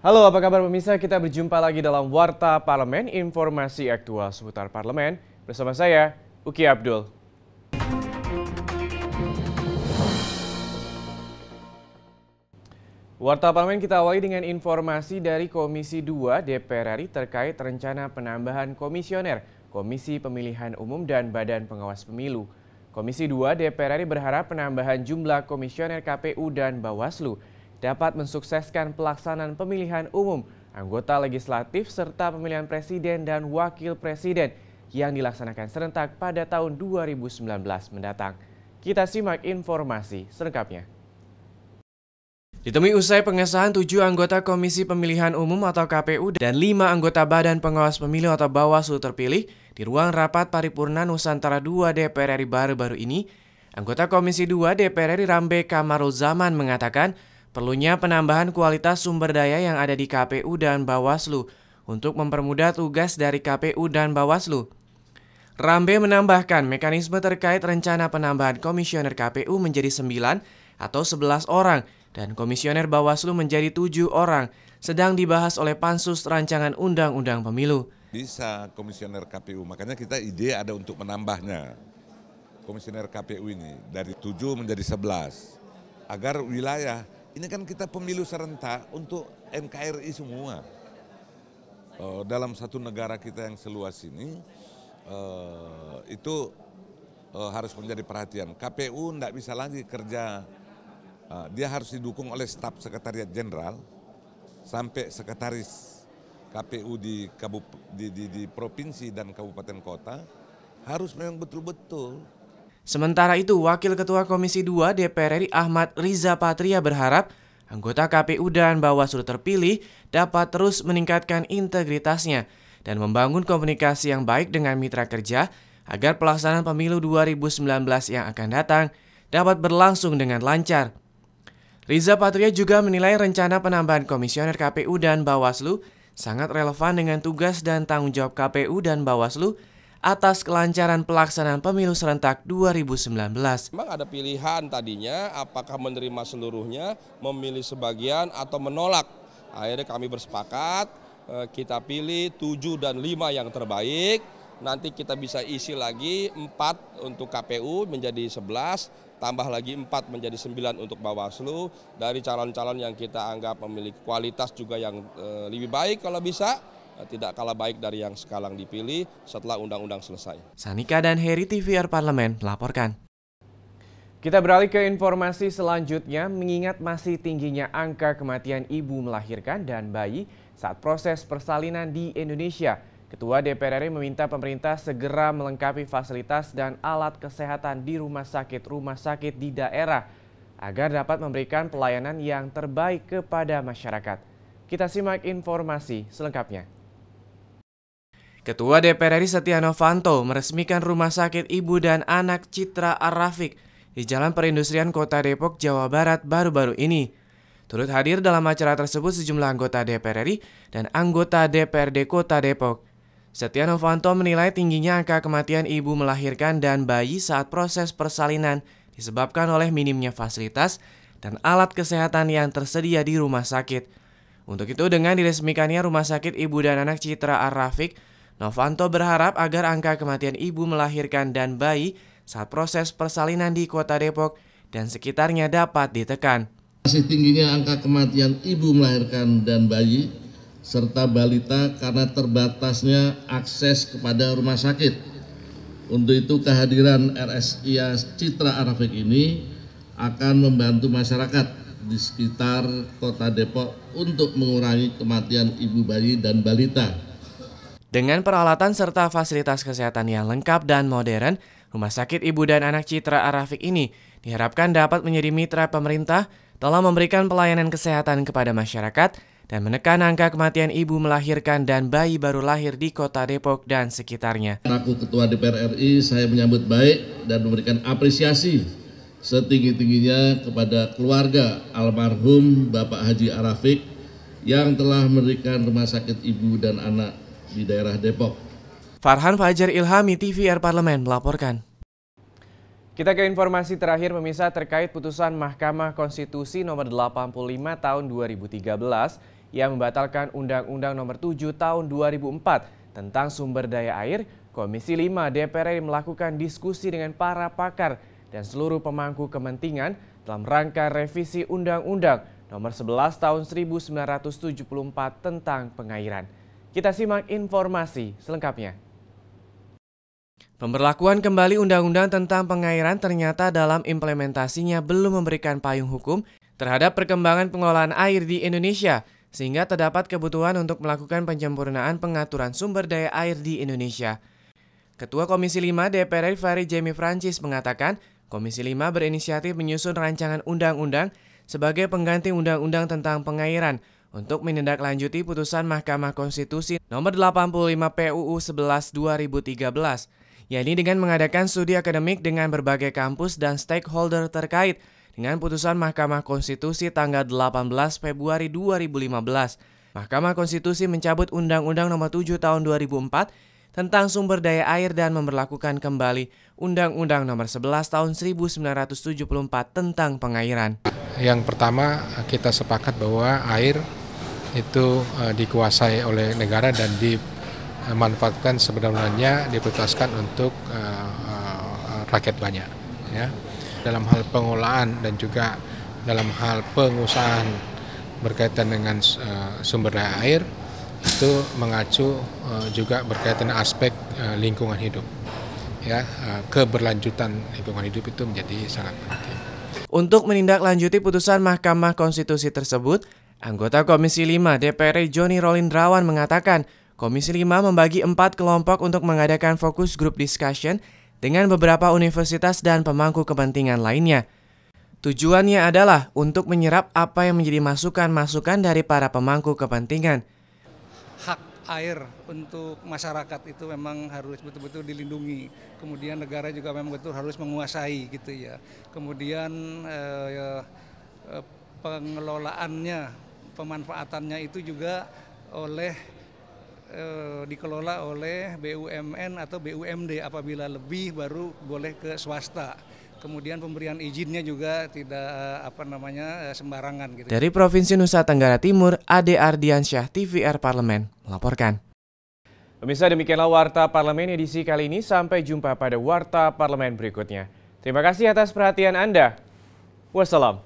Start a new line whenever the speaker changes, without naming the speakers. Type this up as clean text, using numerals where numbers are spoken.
Halo, apa kabar pemirsa? Kita berjumpa lagi dalam Warta Parlemen, informasi aktual seputar parlemen. Bersama saya, Uki Abdul. Warta Parlemen kita awali dengan informasi dari Komisi 2 DPR RI terkait rencana penambahan komisioner Komisi Pemilihan Umum dan Badan Pengawas Pemilu. Komisi 2 DPR RI berharap penambahan jumlah komisioner KPU dan Bawaslu dapat mensukseskan pelaksanaan pemilihan umum, anggota legislatif, serta pemilihan presiden dan wakil presiden yang dilaksanakan serentak pada tahun 2019 mendatang. Kita simak informasi selengkapnya. Ditemui usai pengesahan 7 anggota Komisi Pemilihan Umum atau KPU dan 5 anggota Badan Pengawas Pemilu atau Bawaslu terpilih di ruang rapat paripurna Nusantara 2 DPR RI baru-baru ini, anggota Komisi 2 DPR RI Rambe Kamarulzaman mengatakan perlunya penambahan kualitas sumber daya yang ada di KPU dan Bawaslu untuk mempermudah tugas dari KPU dan Bawaslu. Rambe menambahkan mekanisme terkait rencana penambahan komisioner KPU menjadi 9 atau 11 orang dan komisioner Bawaslu menjadi 7 orang, sedang dibahas oleh Pansus Rancangan Undang-Undang Pemilu.
Bisa komisioner KPU, makanya kita ide ada untuk menambahnya komisioner KPU ini dari 7 menjadi 11. Agar wilayah, ini kan kita pemilu serentak untuk NKRI semua. Dalam satu negara kita yang seluas ini, itu harus menjadi perhatian. KPU tidak bisa lagi kerja. Dia harus didukung oleh staf sekretariat jenderal sampai sekretaris KPU di provinsi dan kabupaten kota harus memang betul-betul.
Sementara itu, Wakil Ketua Komisi 2 DPR RI Ahmad Riza Patria berharap anggota KPU dan Bawaslu terpilih dapat terus meningkatkan integritasnya dan membangun komunikasi yang baik dengan mitra kerja agar pelaksanaan pemilu 2019 yang akan datang dapat berlangsung dengan lancar. Riza Patria juga menilai rencana penambahan komisioner KPU dan Bawaslu sangat relevan dengan tugas dan tanggung jawab KPU dan Bawaslu atas kelancaran pelaksanaan pemilu serentak 2019.
Memang ada pilihan tadinya apakah menerima seluruhnya, memilih sebagian atau menolak. Akhirnya kami bersepakat, kita pilih 7 dan 5 yang terbaik. Nanti kita bisa isi lagi 4 untuk KPU menjadi 11, tambah lagi 4 menjadi 9 untuk Bawaslu. Dari calon-calon yang kita anggap memiliki kualitas juga yang lebih baik kalau bisa, tidak kalah baik dari yang sekarang dipilih setelah undang-undang selesai.
Sanika dan Heri TVR Parlemen melaporkan. Kita beralih ke informasi selanjutnya, mengingat masih tingginya angka kematian ibu melahirkan dan bayi saat proses persalinan di Indonesia. Ketua DPR RI meminta pemerintah segera melengkapi fasilitas dan alat kesehatan di rumah sakit di daerah agar dapat memberikan pelayanan yang terbaik kepada masyarakat. Kita simak informasi selengkapnya. Ketua DPR RI Setia Novanto meresmikan Rumah Sakit Ibu dan Anak Citra Ar-Rafiq di Jalan Perindustrian Kota Depok, Jawa Barat baru-baru ini. Turut hadir dalam acara tersebut sejumlah anggota DPR RI dan anggota DPRD Kota Depok. Setia Novanto menilai tingginya angka kematian ibu melahirkan dan bayi saat proses persalinan disebabkan oleh minimnya fasilitas dan alat kesehatan yang tersedia di rumah sakit. Untuk itu, dengan diresmikannya Rumah Sakit Ibu dan Anak Citra Ar-Rafiq, Novanto berharap agar angka kematian ibu melahirkan dan bayi saat proses persalinan di Kota Depok dan sekitarnya dapat ditekan.
Masih tingginya angka kematian ibu melahirkan dan bayi serta balita karena terbatasnya akses kepada rumah sakit. Untuk itu kehadiran RSIA Citra Ar-Rafiq ini akan membantu masyarakat di sekitar Kota Depok untuk mengurangi kematian ibu, bayi, dan balita.
Dengan peralatan serta fasilitas kesehatan yang lengkap dan modern, Rumah Sakit Ibu dan Anak Citra Ar-Rafiq ini diharapkan dapat menjadi mitra pemerintah dalam memberikan pelayanan kesehatan kepada masyarakat dan menekan angka kematian ibu melahirkan dan bayi baru lahir di Kota Depok dan sekitarnya.
Selaku Ketua DPR RI, saya menyambut baik dan memberikan apresiasi setinggi-tingginya kepada keluarga almarhum Bapak Haji Ar-Rafiq yang telah memberikan Rumah Sakit Ibu dan Anak di daerah Depok.
Farhan Fajar Ilhami, TVR Parlemen melaporkan. Kita ke informasi terakhir pemirsa terkait putusan Mahkamah Konstitusi nomor 85 tahun 2013 yang membatalkan Undang-Undang Nomor 7 Tahun 2004 tentang sumber daya air, Komisi 5 DPR RI melakukan diskusi dengan para pakar dan seluruh pemangku kepentingan dalam rangka revisi Undang-Undang Nomor 11 Tahun 1974 tentang pengairan. Kita simak informasi selengkapnya. Pemberlakuan kembali Undang-Undang tentang pengairan ternyata dalam implementasinya belum memberikan payung hukum terhadap perkembangan pengelolaan air di Indonesia, sehingga terdapat kebutuhan untuk melakukan penyempurnaan pengaturan sumber daya air di Indonesia. Ketua Komisi 5 DPR RI Fahri Jemi Francis mengatakan, Komisi 5 berinisiatif menyusun rancangan undang-undang sebagai pengganti Undang-Undang tentang pengairan untuk menindaklanjuti putusan Mahkamah Konstitusi Nomor 85 PUU 11/2013, yakni dengan mengadakan studi akademik dengan berbagai kampus dan stakeholder terkait dengan putusan Mahkamah Konstitusi tanggal 18 Februari 2015. Mahkamah Konstitusi mencabut Undang-Undang Nomor 7 Tahun 2004 tentang sumber daya air dan memberlakukan kembali Undang-Undang Nomor 11 Tahun 1974 tentang pengairan.
Yang pertama, kita sepakat bahwa air itu dikuasai oleh negara dan dimanfaatkan sebenarnya diprioritaskan untuk rakyat banyak, ya. Dalam hal pengolahan dan juga dalam hal pengusahaan berkaitan dengan sumber daya air itu mengacu juga berkaitan dengan aspek lingkungan hidup, ya. Keberlanjutan lingkungan hidup itu menjadi sangat penting.
Untuk menindaklanjuti putusan Mahkamah Konstitusi tersebut, anggota Komisi 5 DPR RI Joni Rolindrawan mengatakan, Komisi 5 membagi 4 kelompok untuk mengadakan fokus group discussion dengan beberapa universitas dan pemangku kepentingan lainnya. Tujuannya adalah untuk menyerap apa yang menjadi masukan-masukan dari para pemangku kepentingan.
Hak air untuk masyarakat itu memang harus betul-betul dilindungi. Kemudian negara juga memang betul harus menguasai gitu ya. Kemudian pengelolaannya, pemanfaatannya itu juga dikelola oleh BUMN atau BUMD, apabila lebih baru boleh ke swasta. Kemudian pemberian izinnya juga tidak sembarangan gitu.
Dari Provinsi Nusa Tenggara Timur, Ade Ardiansyah, TVR Parlemen melaporkan. Pemirsa, demikianlah Warta Parlemen edisi kali ini. Sampai jumpa pada Warta Parlemen berikutnya. Terima kasih atas perhatian Anda. Wassalam.